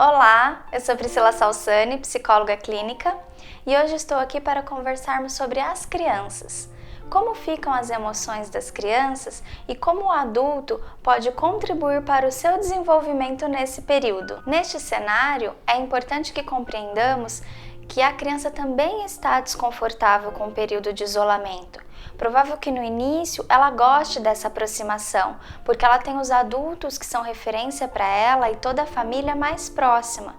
Olá, eu sou Priscila Salsani, psicóloga clínica, e hoje estou aqui para conversarmos sobre as crianças. Como ficam as emoções das crianças e como o adulto pode contribuir para o seu desenvolvimento nesse período. Neste cenário, é importante que compreendamos que a criança também está desconfortável com o período de isolamento. Provável que no início ela goste dessa aproximação, porque ela tem os adultos que são referência para ela e toda a família mais próxima.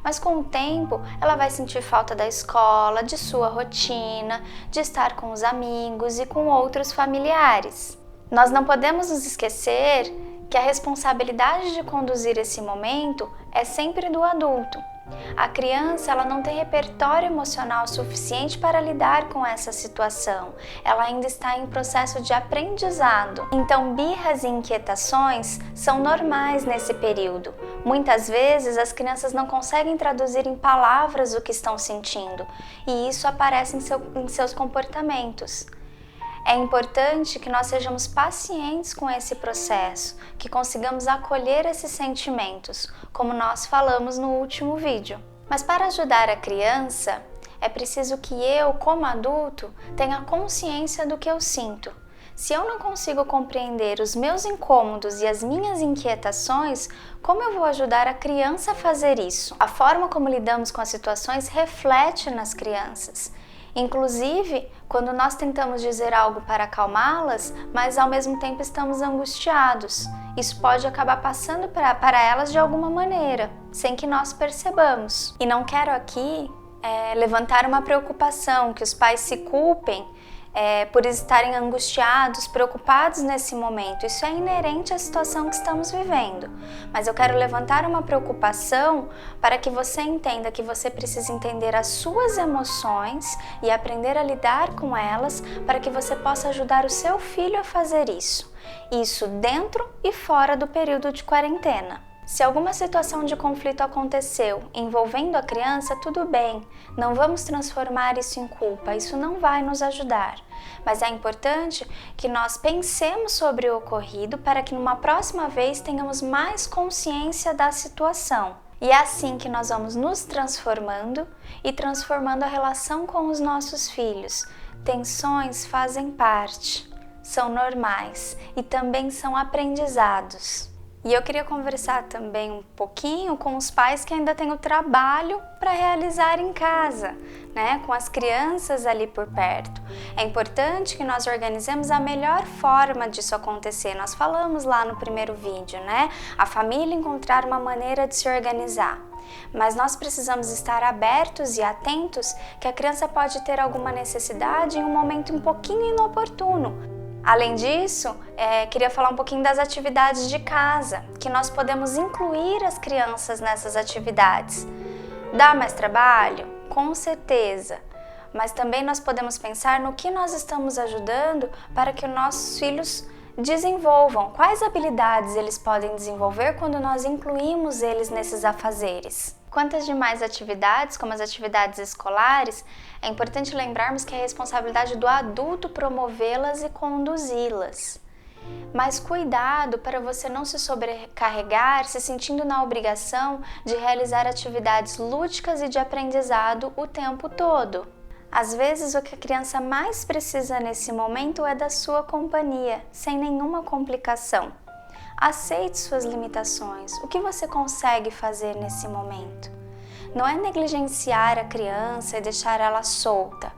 Mas com o tempo, ela vai sentir falta da escola, de sua rotina, de estar com os amigos e com outros familiares. Nós não podemos nos esquecer que a responsabilidade de conduzir esse momento é sempre do adulto. A criança ela não tem repertório emocional suficiente para lidar com essa situação. Ela ainda está em processo de aprendizado. Então, birras e inquietações são normais nesse período. Muitas vezes as crianças não conseguem traduzir em palavras o que estão sentindo, e isso aparece em seus comportamentos. É importante que nós sejamos pacientes com esse processo, que consigamos acolher esses sentimentos, como nós falamos no último vídeo. Mas para ajudar a criança, é preciso que eu, como adulto, tenha consciência do que eu sinto. Se eu não consigo compreender os meus incômodos e as minhas inquietações, como eu vou ajudar a criança a fazer isso? A forma como lidamos com as situações reflete nas crianças. Inclusive, quando nós tentamos dizer algo para acalmá-las, mas ao mesmo tempo estamos angustiados. Isso pode acabar passando para elas de alguma maneira, sem que nós percebamos. E não quero aqui levantar uma preocupação, que os pais se culpem por estarem angustiados, preocupados nesse momento. Isso é inerente à situação que estamos vivendo. Mas eu quero levantar uma preocupação para que você entenda que você precisa entender as suas emoções e aprender a lidar com elas para que você possa ajudar o seu filho a fazer isso. Isso dentro e fora do período de quarentena. Se alguma situação de conflito aconteceu envolvendo a criança, tudo bem, não vamos transformar isso em culpa, isso não vai nos ajudar. Mas é importante que nós pensemos sobre o ocorrido para que numa próxima vez tenhamos mais consciência da situação. E é assim que nós vamos nos transformando e transformando a relação com os nossos filhos. Tensões fazem parte, são normais e também são aprendizados. E eu queria conversar também um pouquinho com os pais que ainda têm o trabalho para realizar em casa, né? Com as crianças ali por perto. É importante que nós organizemos a melhor forma disso acontecer. Nós falamos lá no primeiro vídeo, né? A família encontrar uma maneira de se organizar. Mas nós precisamos estar abertos e atentos que a criança pode ter alguma necessidade em um momento um pouquinho inoportuno. Além disso, queria falar um pouquinho das atividades de casa, que nós podemos incluir as crianças nessas atividades. Dá mais trabalho? Com certeza, mas também nós podemos pensar no que nós estamos ajudando para que os nossos filhos desenvolvam, quais habilidades eles podem desenvolver quando nós incluímos eles nesses afazeres. Quanto às demais atividades, como as atividades escolares, é importante lembrarmos que é a responsabilidade do adulto promovê-las e conduzi-las. Mas cuidado para você não se sobrecarregar, se sentindo na obrigação de realizar atividades lúdicas e de aprendizado o tempo todo. Às vezes, o que a criança mais precisa nesse momento é da sua companhia, sem nenhuma complicação. Aceite suas limitações. O que você consegue fazer nesse momento? Não é negligenciar a criança e deixar ela solta,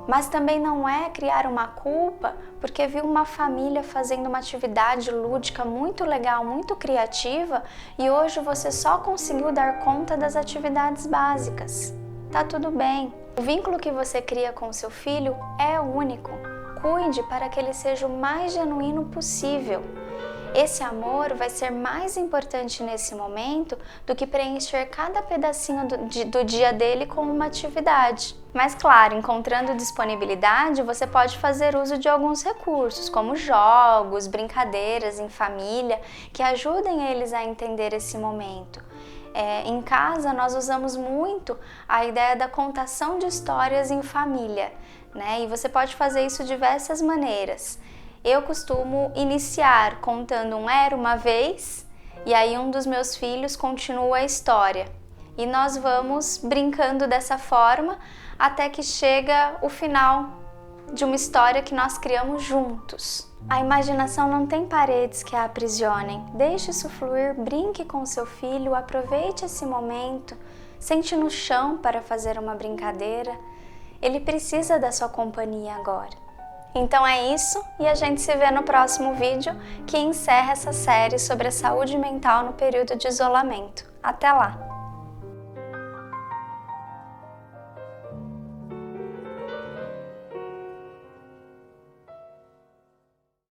mas também não é criar uma culpa porque viu uma família fazendo uma atividade lúdica muito legal, muito criativa e hoje você só conseguiu dar conta das atividades básicas. Tá tudo bem. O vínculo que você cria com seu filho é único. Cuide para que ele seja o mais genuíno possível. Esse amor vai ser mais importante nesse momento do que preencher cada pedacinho do dia dele com uma atividade. Mas claro, encontrando disponibilidade, você pode fazer uso de alguns recursos, como jogos, brincadeiras em família, que ajudem eles a entender esse momento. Em casa, nós usamos muito a ideia da contação de histórias em família, né? E você pode fazer isso de diversas maneiras. Eu costumo iniciar contando um era uma vez e aí um dos meus filhos continua a história. E nós vamos brincando dessa forma até que chega o final de uma história que nós criamos juntos. A imaginação não tem paredes que a aprisionem. Deixe isso fluir, brinque com seu filho, aproveite esse momento, sente no chão para fazer uma brincadeira. Ele precisa da sua companhia agora. Então é isso, e a gente se vê no próximo vídeo que encerra essa série sobre a saúde mental no período de isolamento. Até lá!